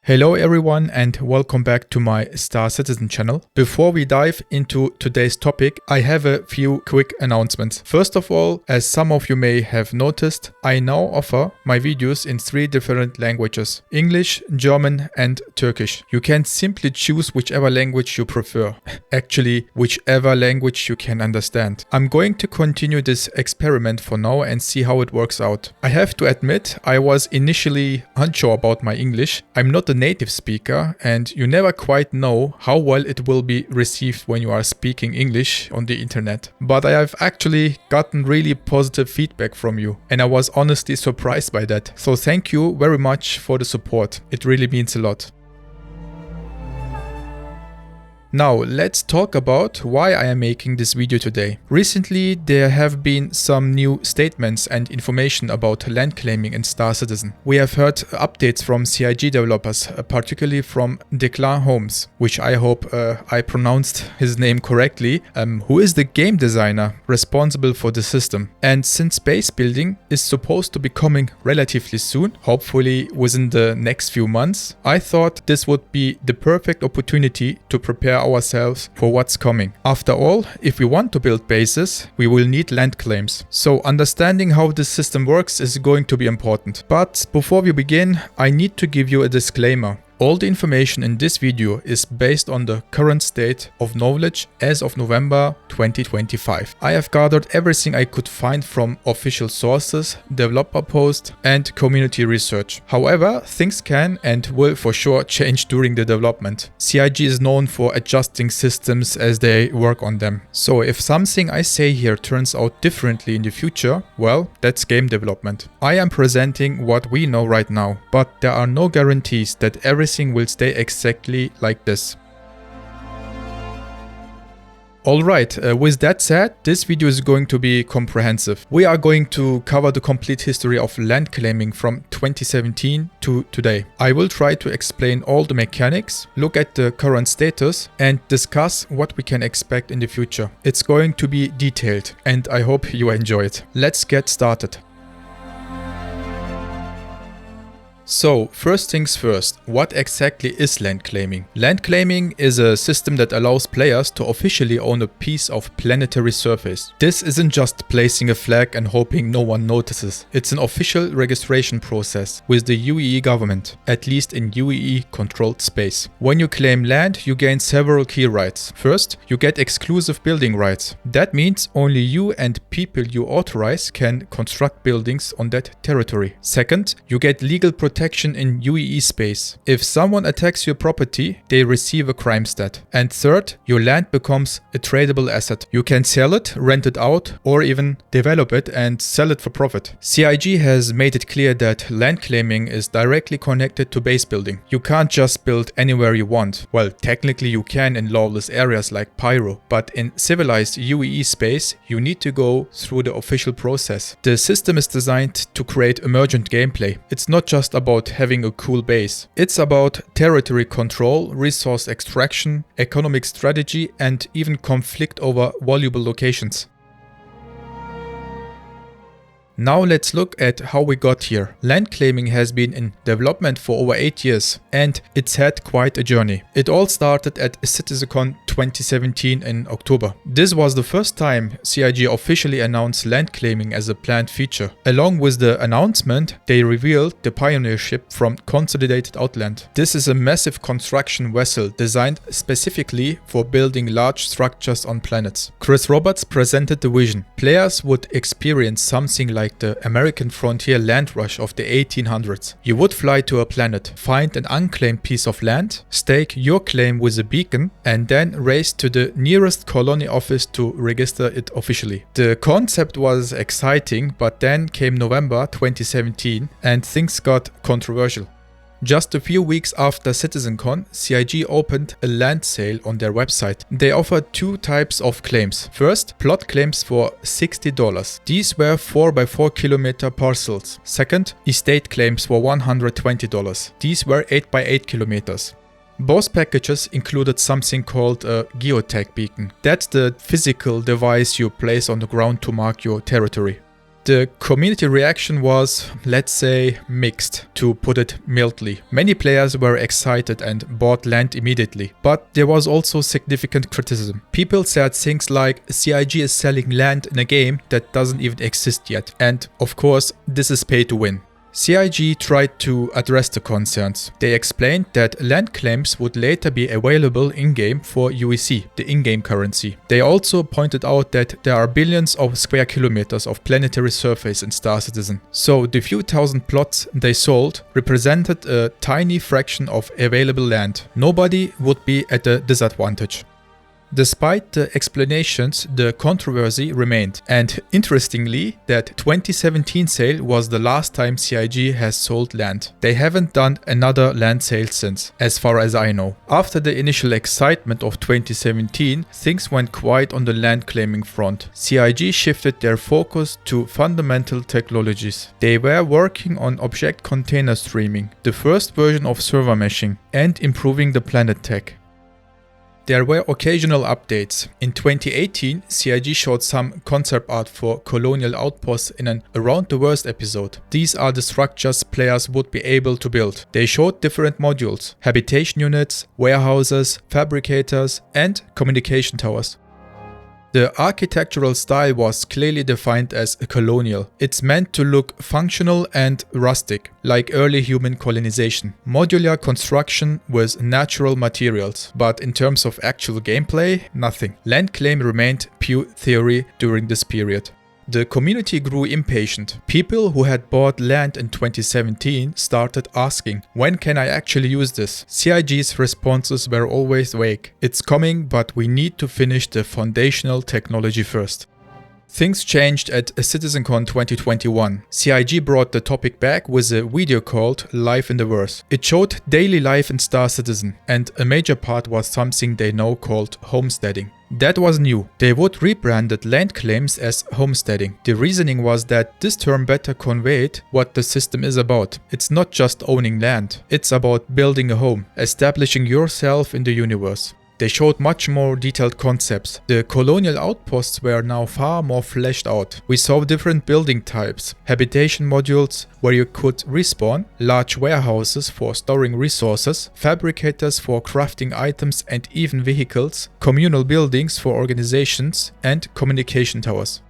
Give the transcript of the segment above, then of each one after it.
Hello everyone and welcome back to my Star Citizen channel. Before we dive into today's topic, I have a few quick announcements. First of all, as some of you may have noticed, I now offer my videos in 3 different languages: English, German and Turkish. You can simply choose whichever language you prefer. Actually, whichever language you can understand. I'm going to continue this experiment for now and see how it works out. I have to admit, I was initially unsure about my English. I'm not a native speaker and you never quite know how well it will be received when you are speaking English on the internet. But I have actually gotten really positive feedback from you and I was honestly surprised by that. So thank you very much for the support. It really means a lot. Now let's talk about why I am making this video today. Recently there have been some new statements and information about land claiming in Star Citizen. We have heard updates from CIG developers, particularly from Declan Holmes, which I hope I pronounced his name correctly, who is the game designer responsible for the system. And since base building is supposed to be coming relatively soon, hopefully within the next few months, I thought this would be the perfect opportunity to prepare ourselves for what's coming. After all, if we want to build bases, we will need land claims. So understanding how this system works is going to be important. But before we begin, I need to give you a disclaimer. All the information in this video is based on the current state of knowledge as of November 2025. I have gathered everything I could find from official sources, developer posts and community research. However, things can and will for sure change during the development. CIG is known for adjusting systems as they work on them. So if something I say here turns out differently in the future, well, that's game development. I am presenting what we know right now, but there are no guarantees that everything will stay exactly like this. Alright, with that said, this video is going to be comprehensive. We are going to cover the complete history of land claiming from 2017 to today. I will try to explain all the mechanics, look at the current status and discuss what we can expect in the future. It's going to be detailed and I hope you enjoy it. Let's get started. So, first things first, what exactly is land claiming? Land claiming is a system that allows players to officially own a piece of planetary surface. This isn't just placing a flag and hoping no one notices. It's an official registration process with the UEE government, at least in UEE controlled space. When you claim land, you gain several key rights. First, you get exclusive building rights. That means only you and people you authorize can construct buildings on that territory. Second, you get legal protection in UEE space. If someone attacks your property, they receive a crime stat. And third, your land becomes a tradable asset. You can sell it, rent it out, or even develop it and sell it for profit. CIG has made it clear that land claiming is directly connected to base building. You can't just build anywhere you want. Well, technically you can in lawless areas like Pyro, but in civilized UEE space, you need to go through the official process. The system is designed to create emergent gameplay. It's not just about having a cool base. It's about territory control, resource extraction, economic strategy, and even conflict over valuable locations. Now let's look at how we got here. Land claiming has been in development for over 8 years and it's had quite a journey. It all started at CitizenCon 2017 in October. This was the first time CIG officially announced land claiming as a planned feature. Along with the announcement, they revealed the pioneer ship from Consolidated Outland. This is a massive construction vessel designed specifically for building large structures on planets. Chris Roberts presented the vision. Players would experience something like the American frontier land rush of the 1800s. You would fly to a planet, find an unclaimed piece of land, stake your claim with a beacon, and then race to the nearest colony office to register it officially. The concept was exciting, but then came November 2017 and things got controversial. Just a few weeks after CitizenCon, CIG opened a land sale on their website. They offered 2 types of claims. First, plot claims for $60. These were 4x4 kilometer parcels. Second, estate claims for $120. These were 8x8 kilometers. Both packages included something called a geotag beacon. That's the physical device you place on the ground to mark your territory. The community reaction was, let's say, mixed, to put it mildly. Many players were excited and bought land immediately, but there was also significant criticism. People said things like CIG is selling land in a game that doesn't even exist yet, and of course, this is pay to win. CIG tried to address the concerns. They explained that land claims would later be available in-game for UEC, the in-game currency. They also pointed out that there are billions of square kilometers of planetary surface in Star Citizen. So the few thousand plots they sold represented a tiny fraction of available land. Nobody would be at a disadvantage. Despite the explanations, the controversy remained, and interestingly, that 2017 sale was the last time CIG has sold land. They haven't done another land sale since, as far as I know. After the initial excitement of 2017, things went quiet on the land claiming front. CIG shifted their focus to fundamental technologies. They were working on object container streaming, the first version of server meshing, and improving the planet tech. There were occasional updates. In 2018, CIG showed some concept art for colonial outposts in an Around the World episode. These are the structures players would be able to build. They showed different modules, habitation units, warehouses, fabricators, and communication towers. The architectural style was clearly defined as colonial. It's meant to look functional and rustic, like early human colonization. Modular construction with natural materials, but in terms of actual gameplay, nothing. Land claim remained pure theory during this period. The community grew impatient. People who had bought land in 2017 started asking, when can I actually use this? CIG's responses were always vague. It's coming, but we need to finish the foundational technology first. Things changed at CitizenCon 2021. CIG brought the topic back with a video called Life in the Verse. It showed daily life in Star Citizen, and a major part was something they now called homesteading. That was new. They would rebranded land claims as homesteading. The reasoning was that this term better conveyed what the system is about. It's not just owning land. It's about building a home, establishing yourself in the universe. They showed much more detailed concepts. The colonial outposts were now far more fleshed out. We saw different building types, habitation modules where you could respawn, large warehouses for storing resources, fabricators for crafting items and even vehicles, communal buildings for organizations, and communication towers.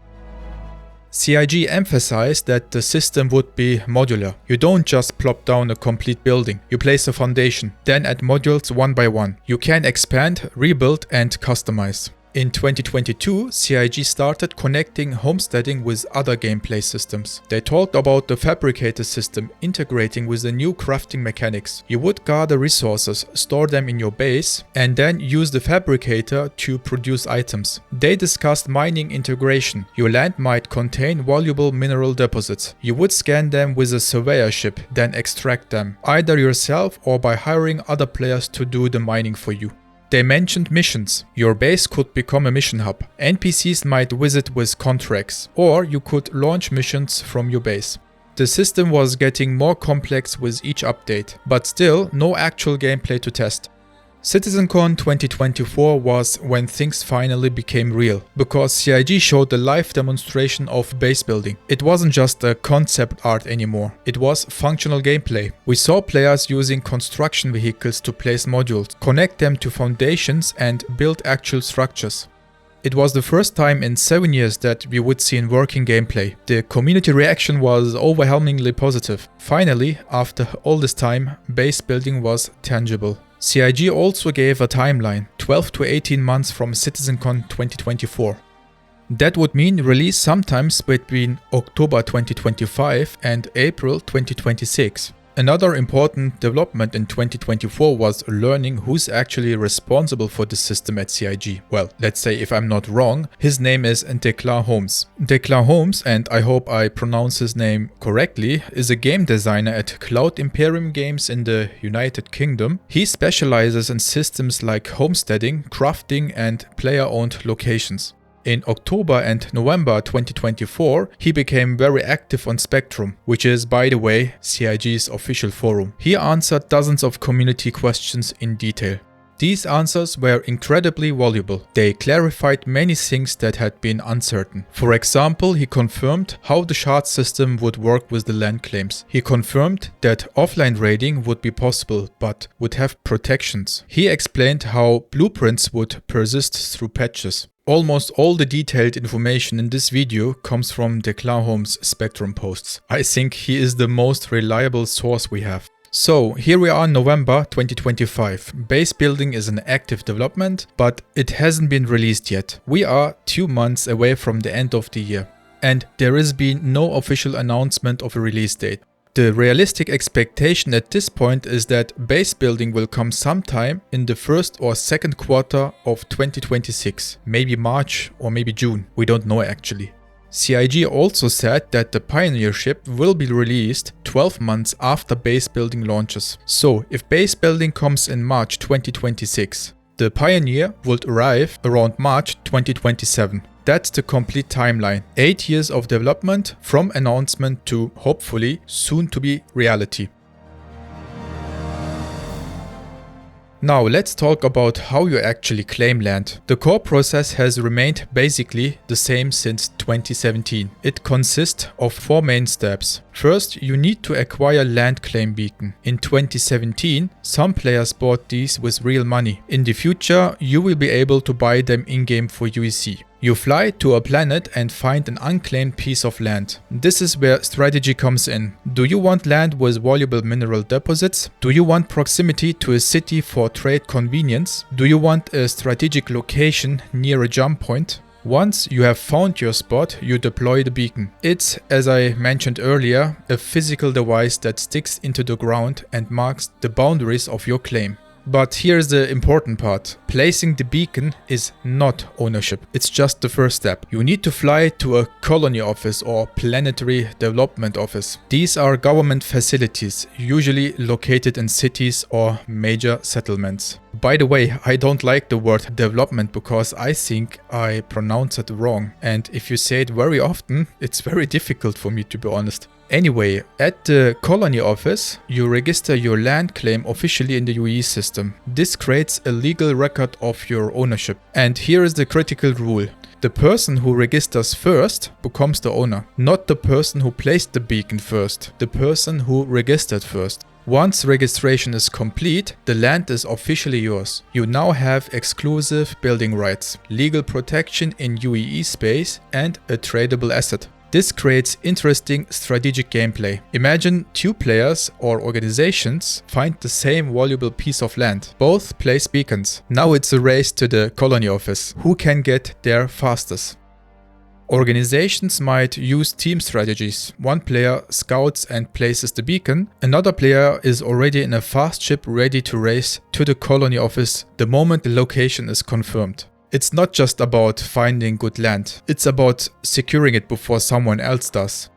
CIG emphasized that the system would be modular. You don't just plop down a complete building. You place a foundation, then add modules one by one. You can expand, rebuild, and customize. In 2022, CIG started connecting homesteading with other gameplay systems. They talked about the fabricator system integrating with the new crafting mechanics. You would gather resources, store them in your base, and then use the fabricator to produce items. They discussed mining integration. Your land might contain valuable mineral deposits. You would scan them with a surveyor ship, then extract them, either yourself or by hiring other players to do the mining for you. They mentioned missions. Your base could become a mission hub. NPCs might visit with contracts, or you could launch missions from your base. The system was getting more complex with each update, but still no actual gameplay to test. CitizenCon 2024 was when things finally became real, because CIG showed the live demonstration of base building. It wasn't just a concept art anymore, it was functional gameplay. We saw players using construction vehicles to place modules, connect them to foundations and build actual structures. It was the first time in 7 years that we would see in working gameplay. The community reaction was overwhelmingly positive. Finally, after all this time, base building was tangible. CIG also gave a timeline, 12 to 18 months from CitizenCon 2024. That would mean release sometimes between October 2025 and April 2026. Another important development in 2024 was learning who's actually responsible for the system at CIG. Well, let's say if I'm not wrong, his name is Declan Holmes. Declan Holmes, and I hope I pronounce his name correctly, is a game designer at Cloud Imperium Games in the United Kingdom. He specializes in systems like homesteading, crafting, and player-owned locations. In October and November 2024, he became very active on Spectrum, which is, by the way, CIG's official forum. He answered dozens of community questions in detail. These answers were incredibly valuable. They clarified many things that had been uncertain. For example, he confirmed how the shard system would work with the land claims. He confirmed that offline raiding would be possible but would have protections. He explained how blueprints would persist through patches. Almost all the detailed information in this video comes from Declarhome's Spectrum posts. I think he is the most reliable source we have. So here we are in November 2025. Base building is an active development, but it hasn't been released yet. We are 2 months away from the end of the year, and there has been no official announcement of a release date. The realistic expectation at this point is that base building will come sometime in the first or second quarter of 2026, maybe March or maybe June, we don't know actually. CIG also said that the Pioneer ship will be released 12 months after base building launches. So if base building comes in March 2026, the Pioneer would arrive around March 2027. That's the complete timeline. 8 years of development from announcement to hopefully soon to be reality. Now let's talk about how you actually claim land. The core process has remained basically the same since 2017. It consists of 4 main steps. First, you need to acquire land claim beacon. In 2017, some players bought these with real money. In the future, you will be able to buy them in-game for UEC. You fly to a planet and find an unclaimed piece of land. This is where strategy comes in. Do you want land with valuable mineral deposits? Do you want proximity to a city for trade convenience? Do you want a strategic location near a jump point? Once you have found your spot, you deploy the beacon. It's, as I mentioned earlier, a physical device that sticks into the ground and marks the boundaries of your claim. But here's the important part. Placing the beacon is not ownership. It's just the first step. You need to fly to a colony office or planetary development office. These are government facilities, usually located in cities or major settlements. By the way, I don't like the word development because I think I pronounce it wrong. And if you say it very often, it's very difficult for me, to be honest. Anyway, at the colony office, you register your land claim officially in the UE system. This creates a legal record of your ownership. And here is the critical rule. The person who registers first becomes the owner, not the person who placed the beacon first, the person who registered first. Once registration is complete, the land is officially yours. You now have exclusive building rights, legal protection in UEE space, and a tradable asset. This creates interesting strategic gameplay. Imagine 2 players or organizations find the same valuable piece of land. Both place beacons. Now it's a race to the colony office. Who can get there fastest? Organizations might use team strategies. One player scouts and places the beacon. Another player is already in a fast ship ready to race to the colony office the moment the location is confirmed. It's not just about finding good land, it's about securing it before someone else does.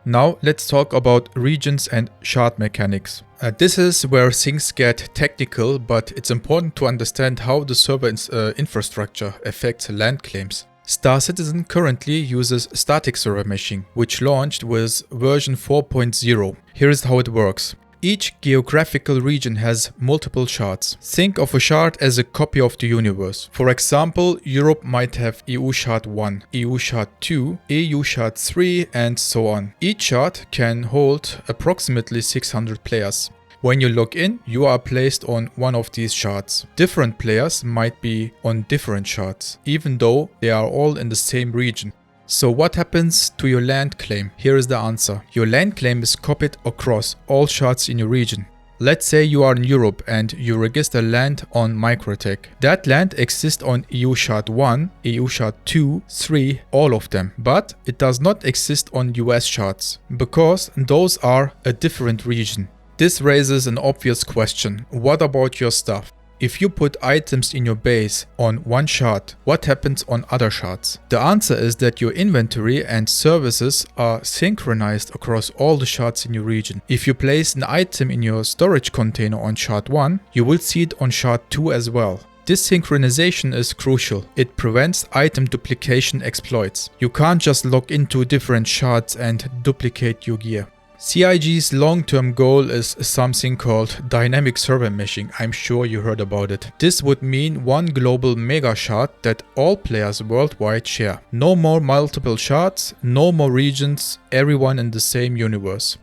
Now let's talk about regions and shard mechanics. This is where things get technical, but it's important to understand how the server infrastructure affects land claims. Star Citizen currently uses static server meshing, which launched with version 4.0. Here's how it works. Each geographical region has multiple shards. Think of a shard as a copy of the universe. For example, Europe might have EU Shard 1, EU Shard 2, EU Shard 3, and so on. Each shard can hold approximately 600 players. When you log in, you are placed on one of these shards. Different players might be on different shards, even though they are all in the same region. So what happens to your land claim? Here is the answer. Your land claim is copied across all shards in your region. Let's say you are in Europe and you register land on Microtech. That land exists on EU Shard 1, EU Shard 2, 3, all of them. But it does not exist on US shards, because those are a different region. This raises an obvious question. What about your stuff? If you put items in your base on one shard, what happens on other shards? The answer is that your inventory and services are synchronized across all the shards in your region. If you place an item in your storage container on shard 1, you will see it on shard 2 as well. This synchronization is crucial. It prevents item duplication exploits. You can't just log into different shards and duplicate your gear. CIG's long-term goal is something called dynamic survey meshing. I'm sure you heard about it. This would mean one global mega shard that all players worldwide share. No more multiple shards, no more regions, everyone in the same universe.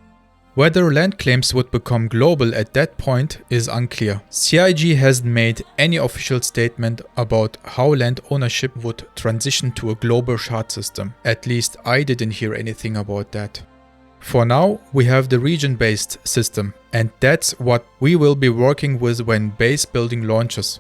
Whether land claims would become global at that point is unclear. CIG hasn't made any official statement about how land ownership would transition to a global shard system. At least I didn't hear anything about that. For now, we have the region-based system, and that's what we will be working with when base building launches.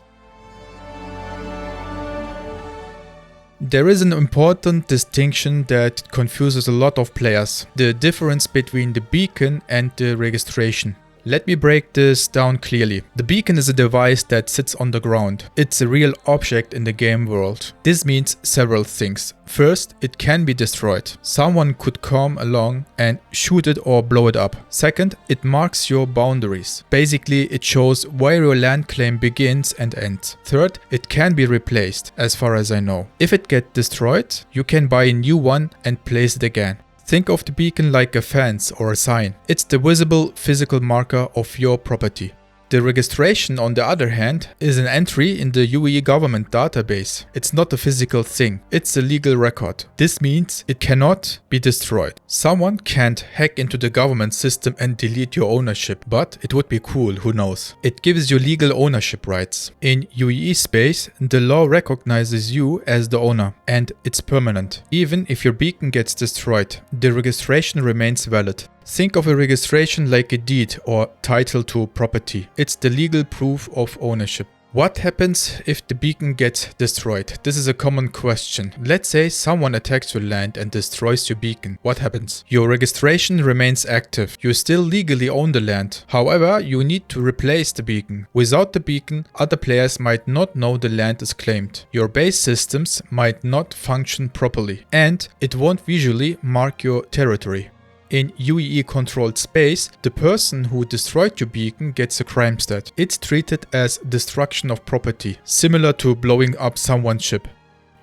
There is an important distinction that confuses a lot of players: the difference between the beacon and the registration. Let me break this down clearly. The beacon is a device that sits on the ground. It's a real object in the game world. This means several things. First, it can be destroyed. Someone could come along and shoot it or blow it up. Second, it marks your boundaries. Basically, it shows where your land claim begins and ends. Third, it can be replaced, as far as I know. If it gets destroyed, you can buy a new one and place it again. Think of the beacon like a fence or a sign. It's the visible physical marker of your property. The registration, on the other hand, is an entry in the UAE government database. It's not a physical thing, it's a legal record. This means it cannot be destroyed. Someone can't hack into the government system and delete your ownership, but it would be cool, who knows. It gives you legal ownership rights. In UAE space, the law recognizes you as the owner, and it's permanent. Even if your beacon gets destroyed, the registration remains valid. Think of a registration like a deed or title to property. It's the legal proof of ownership. What happens if the beacon gets destroyed? This is a common question. Let's say someone attacks your land and destroys your beacon. What happens? Your registration remains active. You still legally own the land. However, you need to replace the beacon. Without the beacon, other players might not know the land is claimed. Your base systems might not function properly, and it won't visually mark your territory. In UAE-controlled space, the person who destroyed your beacon gets a crime stat. It's treated as destruction of property, similar to blowing up someone's ship.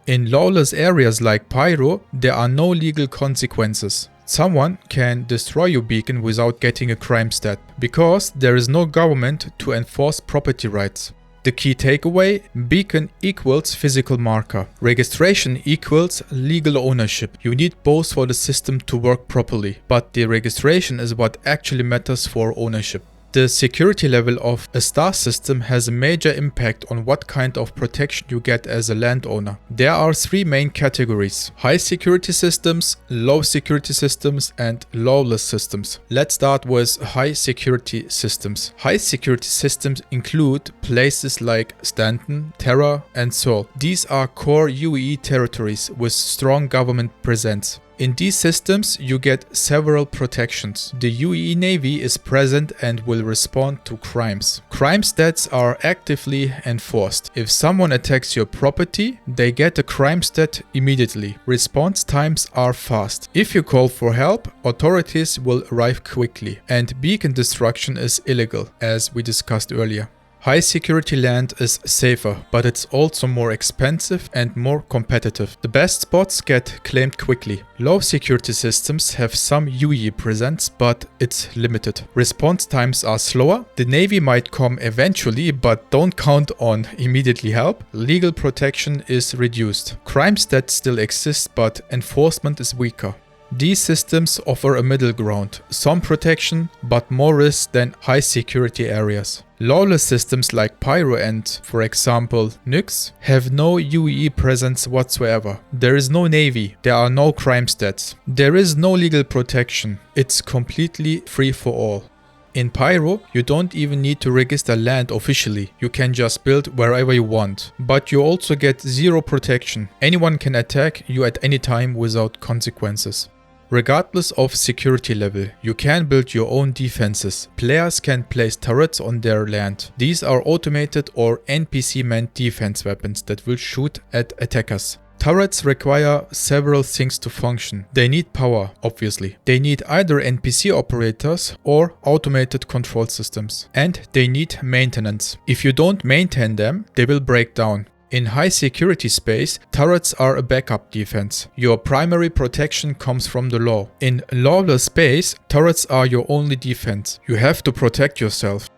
In lawless areas like Pyro, there are no legal consequences. Someone can destroy your beacon without getting a crime stat, because there is no government to enforce property rights. The key takeaway: beacon equals physical marker. Registration equals legal ownership. You need both for the system to work properly, but the registration is what actually matters for ownership. The security level of a star system has a major impact on what kind of protection you get as a landowner. There are three main categories: high security systems, low security systems, and lawless systems. Let's start with high security systems. High security systems include places like Stanton, Terra, and Seoul. These are core UAE territories with strong government presence. In these systems, you get several protections. The UAE Navy is present and will respond to crimes. Crime stats are actively enforced. If someone attacks your property, they get a crime stat immediately. Response times are fast. If you call for help, authorities will arrive quickly. And beacon destruction is illegal, as we discussed earlier. High security land is safer, but it's also more expensive and more competitive. The best spots get claimed quickly. Low security systems have some UAE presence, but it's limited. Response times are slower. The Navy might come eventually, but don't count on immediately help. Legal protection is reduced. Crime stats still exist, but enforcement is weaker. These systems offer a middle ground, some protection, but more risk than high security areas. Lawless systems like Pyro and, for example, Nyx, have no UAE presence whatsoever. There is no navy, there are no crime stats, there is no legal protection. It's completely free for all. In Pyro, you don't even need to register land officially, you can just build wherever you want. But you also get zero protection. Anyone can attack you at any time without consequences. Regardless of security level, you can build your own defenses. Players can place turrets on their land. These are automated or NPC-manned defense weapons that will shoot at attackers. Turrets require several things to function. They need power, obviously. They need either NPC operators or automated control systems. And they need maintenance. If you don't maintain them, they will break down. In high security space, turrets are a backup defense. Your primary protection comes from the law. In lawless space, turrets are your only defense. You have to protect yourself.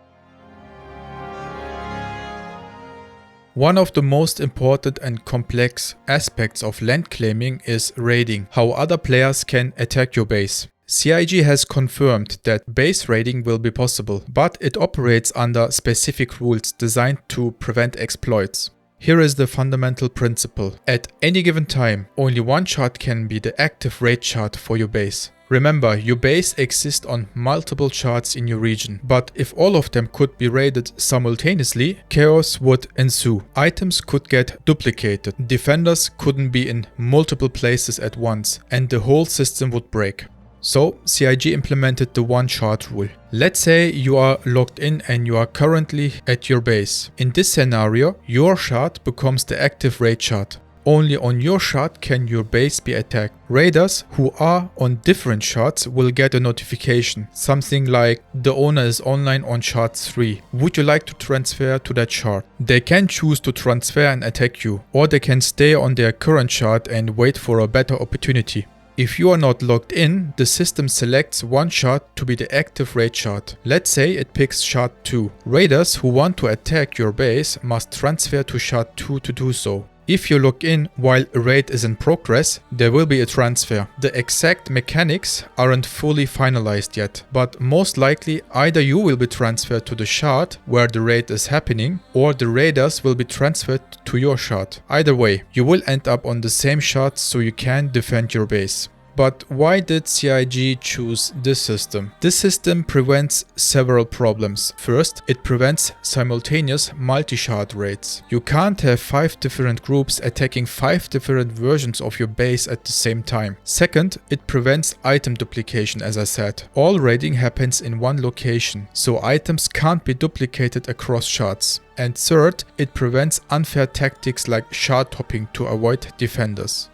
One of the most important and complex aspects of land claiming is raiding, how other players can attack your base. CIG has confirmed that base raiding will be possible, but it operates under specific rules designed to prevent exploits. Here is the fundamental principle. At any given time, only one chart can be the active raid chart for your base. Remember, your base exists on multiple charts in your region, but if all of them could be raided simultaneously, chaos would ensue. Items could get duplicated, defenders couldn't be in multiple places at once, and the whole system would break. So, CIG implemented the one chart rule. Let's say you are logged in and you are currently at your base. In this scenario, your chart becomes the active raid chart. Only on your chart can your base be attacked. Raiders who are on different charts will get a notification. Something like, the owner is online on chart 3. Would you like to transfer to that chart? They can choose to transfer and attack you, or they can stay on their current chart and wait for a better opportunity. If you are not logged in, the system selects one chart to be the active raid chart. Let's say it picks chart 2. Raiders who want to attack your base must transfer to chart 2 to do so. If you log in while a raid is in progress, there will be a transfer. The exact mechanics aren't fully finalized yet, but most likely either you will be transferred to the chart where the raid is happening, or the raiders will be transferred to your chart. Either way, you will end up on the same chart so you can defend your base. But why did CIG choose this system? This system prevents several problems. First, it prevents simultaneous multi-chart raids. You can't have 5 different groups attacking 5 different versions of your base at the same time. Second, it prevents item duplication, as I said. All raiding happens in one location, so items can't be duplicated across charts. And third, it prevents unfair tactics like chart hopping to avoid defenders.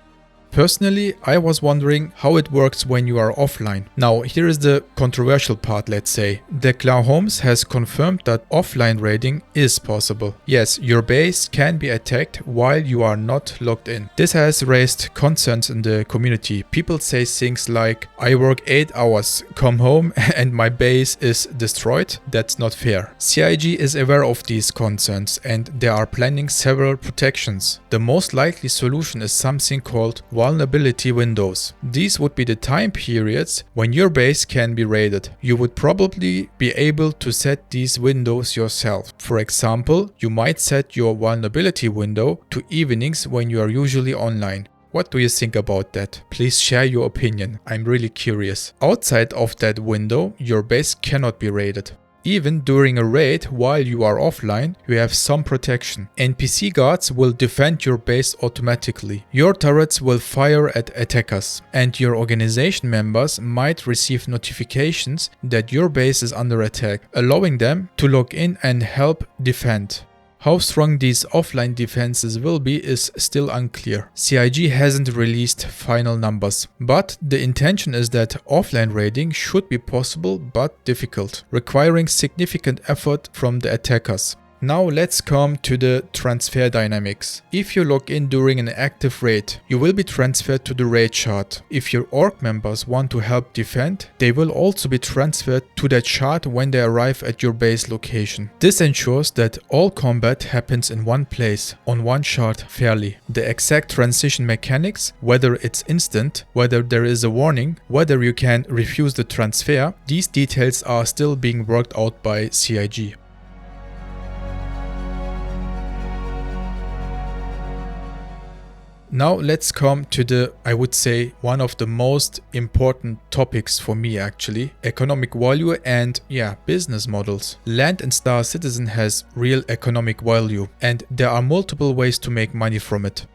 Personally, I was wondering how it works when you are offline. Now, here is the controversial part, let's say. Declare Homes has confirmed that offline raiding is possible. Yes, your base can be attacked while you are not logged in. This has raised concerns in the community. People say things like, I work 8 hours, come home and my base is destroyed. That's not fair. CIG is aware of these concerns and they are planning several protections. The most likely solution is something called vulnerability windows. These would be the time periods when your base can be raided. You would probably be able to set these windows yourself. For example, you might set your vulnerability window to evenings when you are usually online. What do you think about that? Please share your opinion. I'm really curious. Outside of that window, your base cannot be raided. Even during a raid while you are offline, you have some protection. NPC guards will defend your base automatically. Your turrets will fire at attackers, and your organization members might receive notifications that your base is under attack, allowing them to log in and help defend. How strong these offline defenses will be is still unclear. CIG hasn't released final numbers, but the intention is that offline raiding should be possible but difficult, requiring significant effort from the attackers. Now let's come to the transfer dynamics. If you log in during an active raid, you will be transferred to the raid chart. If your org members want to help defend, they will also be transferred to that chart when they arrive at your base location. This ensures that all combat happens in one place, on one chart fairly. The exact transition mechanics, whether it's instant, whether there is a warning, whether you can refuse the transfer, these details are still being worked out by CIG. Now let's come to the, I would say, one of the most important topics for me actually, economic value and business models. Land in Star Citizen has real economic value and there are multiple ways to make money from it.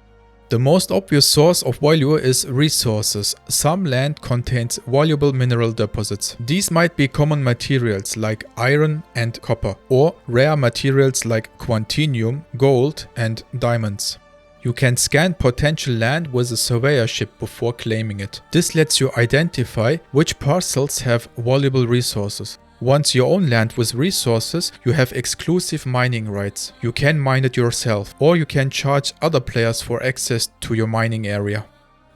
The most obvious source of value is resources. Some land contains valuable mineral deposits. These might be common materials like iron and copper, or rare materials like quantinium, gold and diamonds. You can scan potential land with a surveyorship before claiming it. This lets you identify which parcels have valuable resources. Once you own land with resources, you have exclusive mining rights. You can mine it yourself, or you can charge other players for access to your mining area.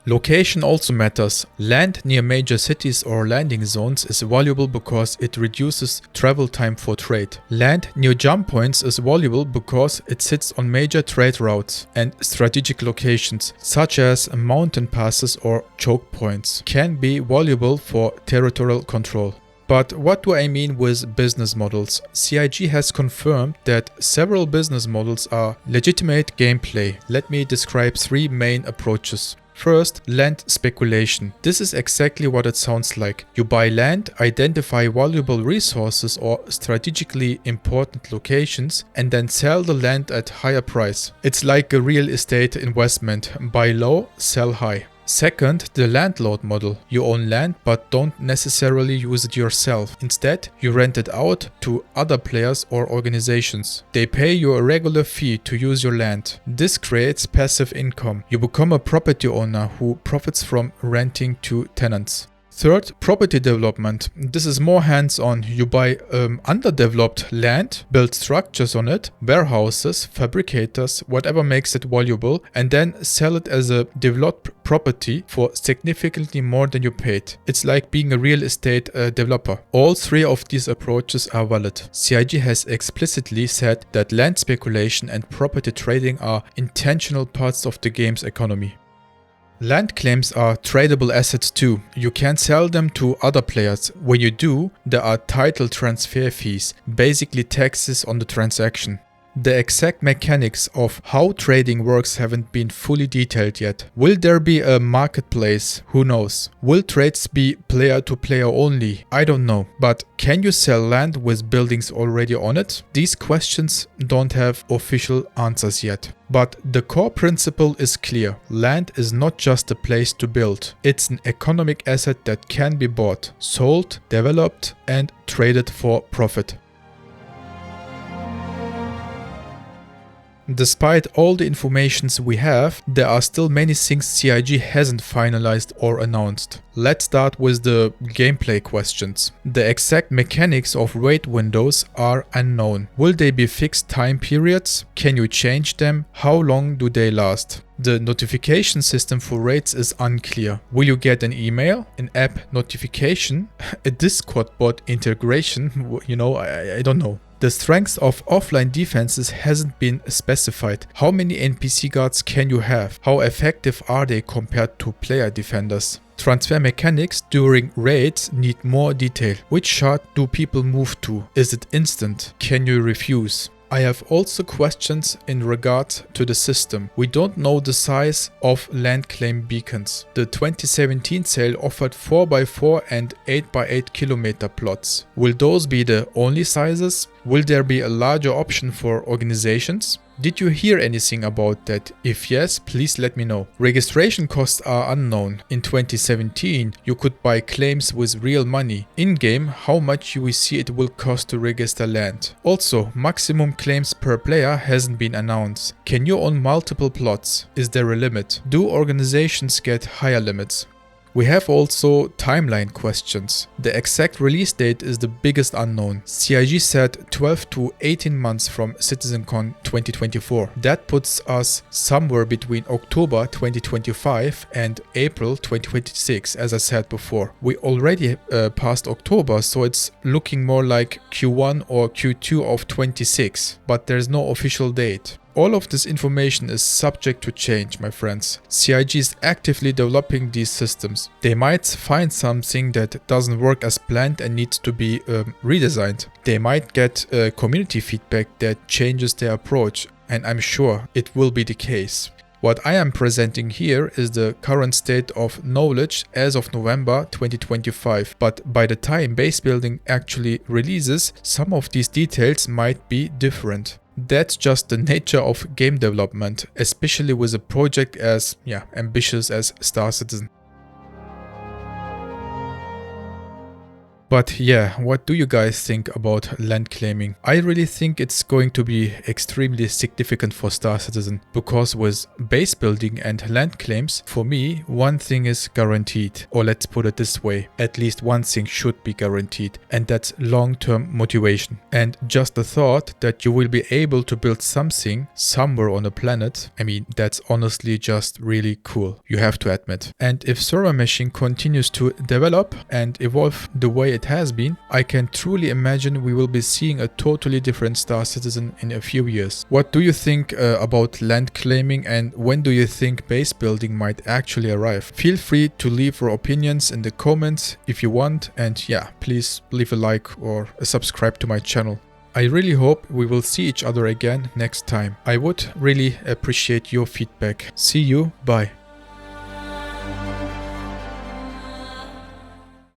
Location also matters. Land near major cities or landing zones is valuable because it reduces travel time for trade. Land near jump points is valuable because it sits on major trade routes, and strategic locations such as mountain passes or choke points can be valuable for territorial control. But what do I mean with business models? CIG has confirmed that several business models are legitimate gameplay. Let me describe three main approaches. First, land speculation. This is exactly what it sounds like. You buy land, identify valuable resources or strategically important locations, and then sell the land at higher price. It's like a real estate investment. Buy low, sell high. Second, the landlord model. You own land but don't necessarily use it yourself. Instead, you rent it out to other players or organizations. They pay you a regular fee to use your land. This creates passive income. You become a property owner who profits from renting to tenants. Third, property development. This is more hands-on. You buy underdeveloped land, build structures on it, warehouses, fabricators, whatever makes it valuable, and then sell it as a developed property for significantly more than you paid. It's like being a real estate developer. All three of these approaches are valid. CIG has explicitly said that land speculation and property trading are intentional parts of the game's economy. Land claims are tradable assets too. You can sell them to other players. When you do, there are title transfer fees, basically taxes on the transaction. The exact mechanics of how trading works haven't been fully detailed yet. Will there be a marketplace? Who knows? Will trades be player to player only? I don't know. But can you sell land with buildings already on it? These questions don't have official answers yet. But the core principle is clear. Land is not just a place to build. It's an economic asset that can be bought, sold, developed, and traded for profit. Despite all the informations we have, there are still many things CIG hasn't finalized or announced. Let's start with the gameplay questions. The exact mechanics of raid windows are unknown. Will they be fixed time periods? Can you change them? How long do they last? The notification system for raids is unclear. Will you get an email, an app notification, a Discord bot integration? I don't know. The strength of offline defenses hasn't been specified. How many NPC guards can you have? How effective are they compared to player defenders? Transfer mechanics during raids need more detail. Which shard do people move to? Is it instant? Can you refuse? I have also questions in regard to the system. We don't know the size of land claim beacons. The 2017 sale offered 4x4 and 8x8 kilometer plots. Will those be the only sizes? Will there be a larger option for organizations? Did you hear anything about that? If yes, please let me know. Registration costs are unknown. In 2017, you could buy claims with real money. In-game, how much UEC it will cost to register land. Also, maximum claims per player hasn't been announced. Can you own multiple plots? Is there a limit? Do organizations get higher limits? We have also timeline questions. The exact release date is the biggest unknown. CIG said 12 to 18 months from CitizenCon 2024. That puts us somewhere between October 2025 and April 2026, as I said before. We already passed October, so it's looking more like Q1 or Q2 of 26, but there's no official date. All of this information is subject to change, my friends. CIG is actively developing these systems. They might find something that doesn't work as planned and needs to be redesigned. They might get community feedback that changes their approach, and I'm sure it will be the case. What I am presenting here is the current state of knowledge as of November 2025, but by the time base building actually releases, some of these details might be different. That's just the nature of game development, especially with a project as ambitious as Star Citizen. But yeah, what do you guys think about land claiming? I really think it's going to be extremely significant for Star Citizen, because with base building and land claims, for me, one thing is guaranteed. Or let's put it this way, at least one thing should be guaranteed, and that's long-term motivation. And just the thought that you will be able to build something somewhere on a planet, I mean, that's honestly just really cool, you have to admit. And if server meshing continues to develop and evolve the way it has been, I can truly imagine we will be seeing a totally different Star Citizen in a few years. What do you think about land claiming, and when do you think base building might actually arrive? Feel free to leave your opinions in the comments if you want, and yeah, please leave a like or subscribe to my channel. I really hope we will see each other again next time. I would really appreciate your feedback. See you, bye.